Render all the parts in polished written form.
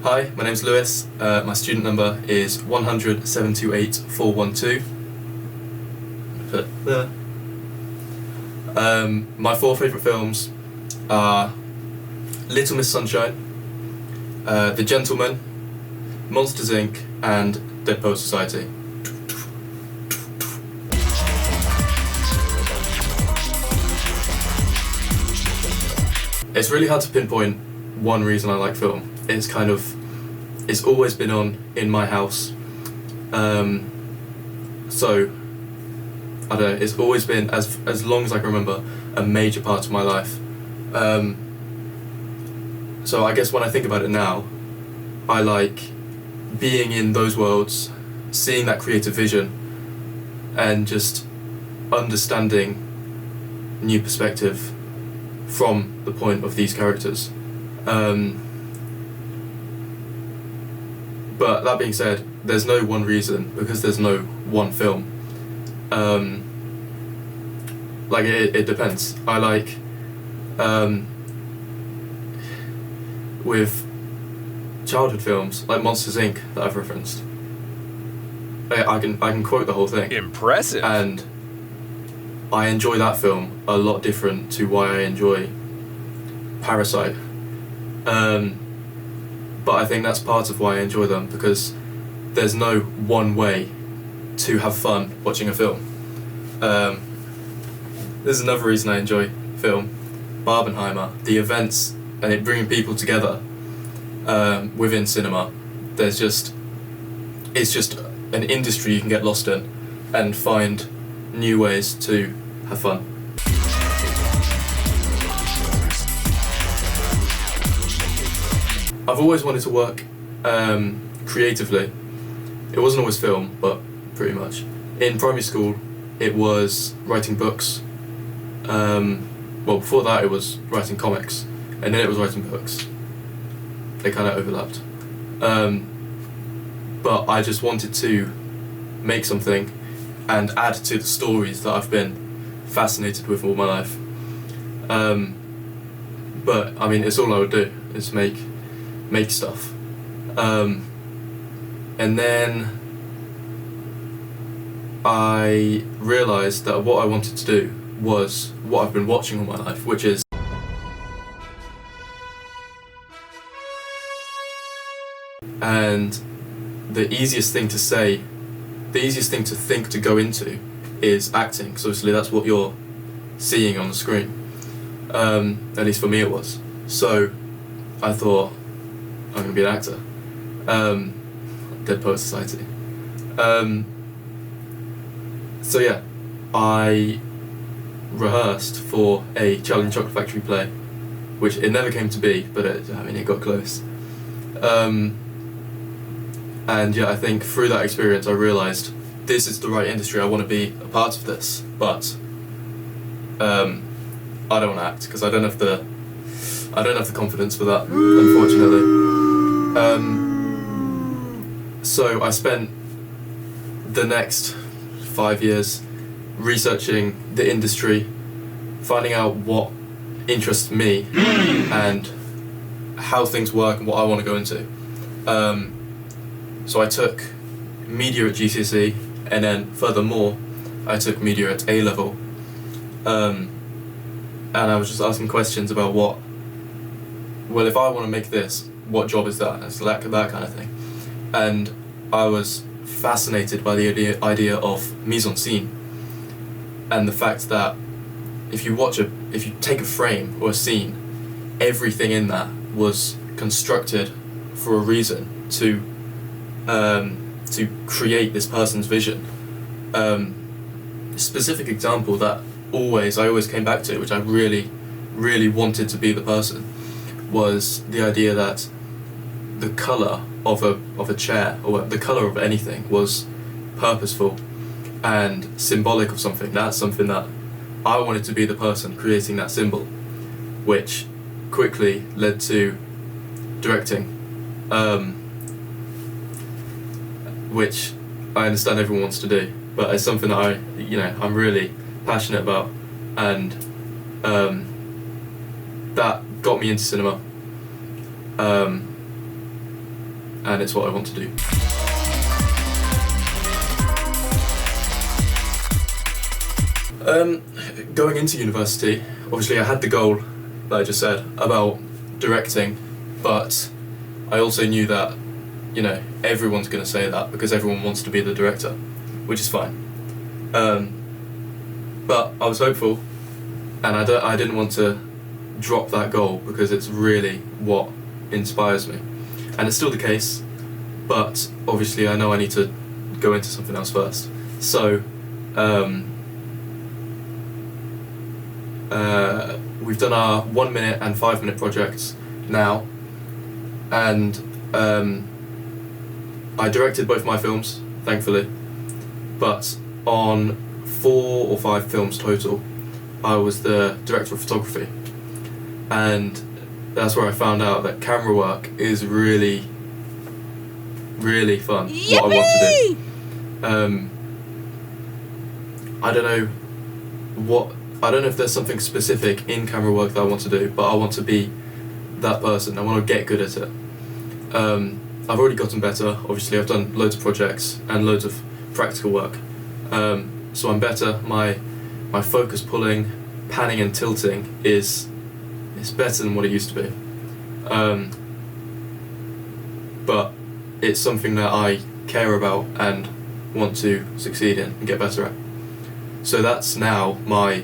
Hi, my name's Lewis. My student number is 100728412. Put it there. My four favourite films are Little Miss Sunshine, The Gentleman, Monsters Inc. and Dead Poets Society. It's really hard to pinpoint one reason I like film. It's always been on in my house. So I don't know, it's always been, as long as I can remember, a major part of my life. So I guess when I think about it now, I like being in those worlds, seeing that creative vision, and just understanding new perspective from the point of these characters. But that being said, there's no one reason, because there's no one film. It depends. I like, with childhood films, like Monsters Inc. that I've referenced, I can quote the whole thing. Impressive. And I enjoy that film a lot different to why I enjoy Parasite. But I think that's part of why I enjoy them, because there's no one way to have fun watching a film. There's another reason I enjoy film, Barbenheimer, the events and it bringing people together within cinema. It's just an industry you can get lost in and find new ways to have fun. I've always wanted to work creatively. It wasn't always film, but pretty much. In primary school, it was writing books. Before that it was writing comics, and then it was writing books. They kind of overlapped. But I just wanted to make something and add to the stories that I've been fascinated with all my life. But I mean, it's all I would do, is make stuff. And then I realised that what I wanted to do was what I've been watching all my life, which is and the easiest thing to think to go into is acting, because obviously that's what you're seeing on the screen. At least for me it was. So I thought, I'm going to be an actor. Dead Poets Society. So yeah, I rehearsed for a Charlie and the Chocolate Factory play, which it never came to be, but it got close. And yeah, I think through that experience I realised this is the right industry, I want to be a part of this, but I don't want to act, because I don't have the confidence for that, unfortunately. So I spent the next 5 years researching the industry, finding out what interests me and how things work and what I want to go into. So I took media at GCSE, and then furthermore I took media at A level, and I was just asking questions about if I want to make this, what job is that? It's that kind of thing. And I was fascinated by the idea of mise en scene, and the fact that if you take a frame or a scene, everything in that was constructed for a reason to create this person's vision. Specific example that I always came back to, which I really, really wanted to be the person, was the idea that the colour of a chair, or the colour of anything, was purposeful and symbolic of something. That's something that I wanted to be the person creating that symbol, which quickly led to directing, which I understand everyone wants to do, but it's something that I'm really passionate about, and that got me into cinema. and it's what I want to do. Going into university, obviously I had the goal that I just said about directing, but I also knew that, you know, everyone's going to say that because everyone wants to be the director, which is fine. But I was hopeful, and I didn't want to drop that goal because it's really what inspires me, and it's still the case. But obviously, I know I need to go into something else first. So, we've done our 1 minute and 5 minute projects now, and I directed both my films, thankfully, but on 4 or 5 films total, I was the director of photography, and that's where I found out that camera work is really, really fun. Yippee! What I want to do. I don't know if there's something specific in camera work that I want to do, but I want to be that person. I want to get good at it. I've already gotten better. Obviously, I've done loads of projects and loads of practical work, so I'm better. My focus pulling, panning and tilting is better than what it used to be, but it's something that I care about and want to succeed in and get better at. So that's now my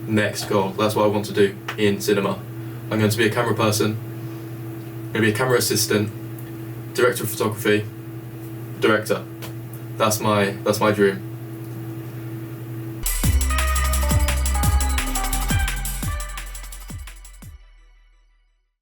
next goal. That's what I want to do in cinema. I'm going to be a camera person, I'm going to be a camera assistant, director of photography, director. That's my dream.